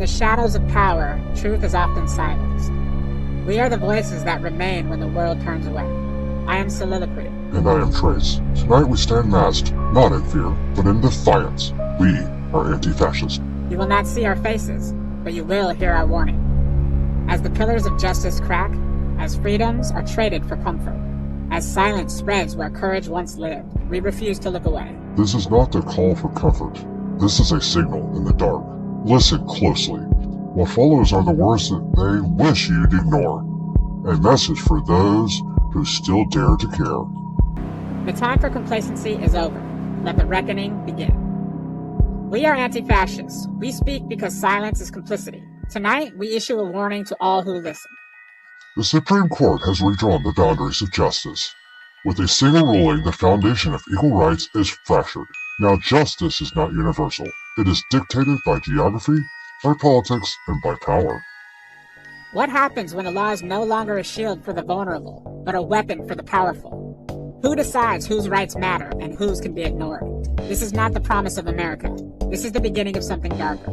the shadows of power, truth is often silenced. We are the voices that remain when the world turns away. I am Soliloquy. And I am Trace. Tonight we stand masked, not in fear, but in defiance. We are anti-fascist. You will not see our faces, but you will hear our warning. As the pillars of justice crack, as freedoms are traded for comfort, as silence spreads where courage once lived, we refuse to look away. This is not a call for comfort. This is a signal in the dark. Listen closely. What follows are the words that they wish you'd ignore. A message for those who still dare to care. The time for complacency is over. Let the reckoning begin. We are anti-fascists. We speak because silence is complicity. Tonight, we issue a warning to all who listen. The Supreme Court has redrawn the boundaries of justice. With a single ruling, the foundation of equal rights is fractured. Now justice is not universal. It is dictated by geography, by politics, and by power. What happens when the law is no longer a shield for the vulnerable, but a weapon for the powerful? Who decides whose rights matter and whose can be ignored? This is not the promise of America. This is the beginning of something darker.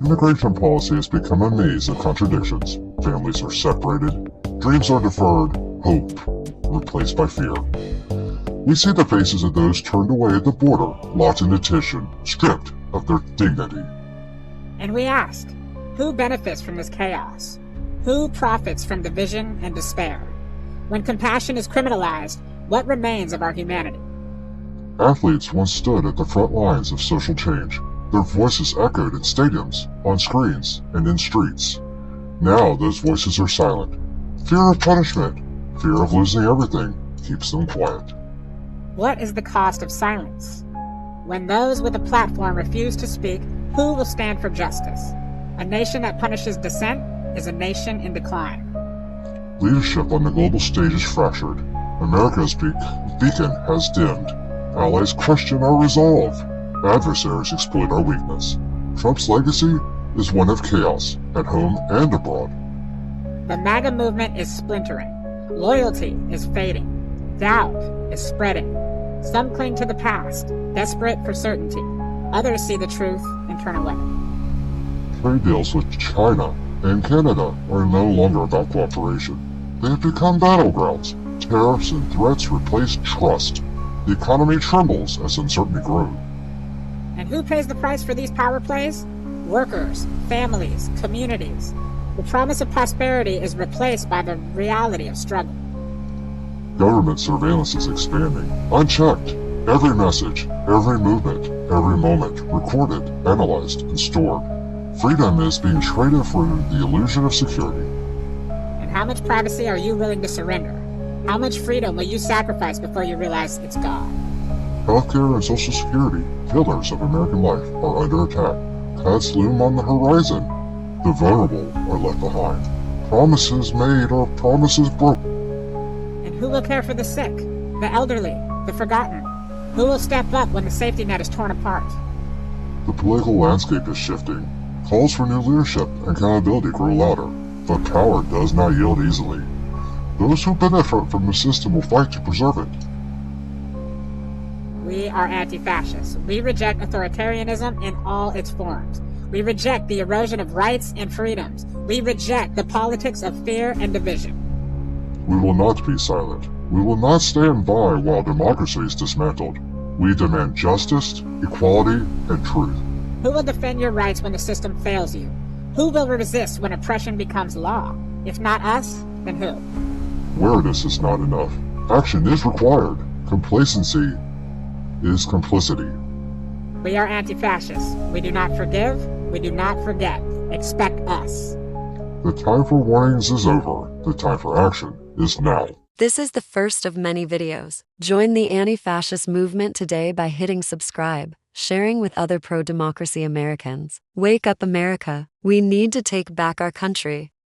Immigration policy has become a maze of contradictions. Families are separated, dreams are deferred, hope replaced by fear. We see the faces of those turned away at the border, locked in detention, stripped of their dignity. And we ask, who benefits from this chaos? Who profits from division and despair? When compassion is criminalized, what remains of our humanity? Athletes once stood at the front lines of social change. Their voices echoed in stadiums, on screens, and in streets. Now those voices are silent. Fear of punishment, fear of losing everything, keeps them quiet. What is the cost of silence? When those with a platform refuse to speak, who will stand for justice? A nation that punishes dissent is a nation in decline. Leadership on the global stage is fractured. America's beacon has dimmed. Allies question our resolve. Adversaries exploit our weakness. Trump's legacy is one of chaos, at home and abroad. The MAGA movement is splintering. Loyalty is fading. Doubt is spreading. Some cling to the past, desperate for certainty. Others see the truth and turn away. Trade deals with China and Canada are no longer about cooperation. They have become battlegrounds. Tariffs and threats replace trust. The economy trembles as uncertainty grows. And who pays the price for these power plays? Workers, families, communities. The promise of prosperity is replaced by the reality of struggle. Government surveillance is expanding, unchecked. Every message, every movement, every moment, recorded, analyzed, and stored. Freedom is being traded for the illusion of security. And how much privacy are you willing to surrender? How much freedom will you sacrifice before you realize it's gone? Healthcare and Social Security, pillars of American life, are under attack. Cuts loom on the horizon. The vulnerable are left behind. Promises made are promises broken. And who will care for the sick, the elderly, the forgotten? Who will step up when the safety net is torn apart? The political landscape is shifting. Calls for new leadership and accountability grow louder, but power does not yield easily. Those who benefit from the system will fight to preserve it. We are anti-fascists. We reject authoritarianism in all its forms. We reject the erosion of rights and freedoms. We reject the politics of fear and division. We will not be silent. We will not stand by while democracy is dismantled. We demand justice, equality, and truth. Who will defend your rights when the system fails you? Who will resist when oppression becomes law? If not us, then who? Awareness is not enough. Action is required. Complacency is complicity. We are anti-fascists. We do not forgive. We do not forget. Expect us. The time for warnings is over. The time for action is now. This is the first of many videos. Join the anti-fascist movement today by hitting subscribe, sharing with other pro-democracy Americans. Wake up, America. We need to take back our country.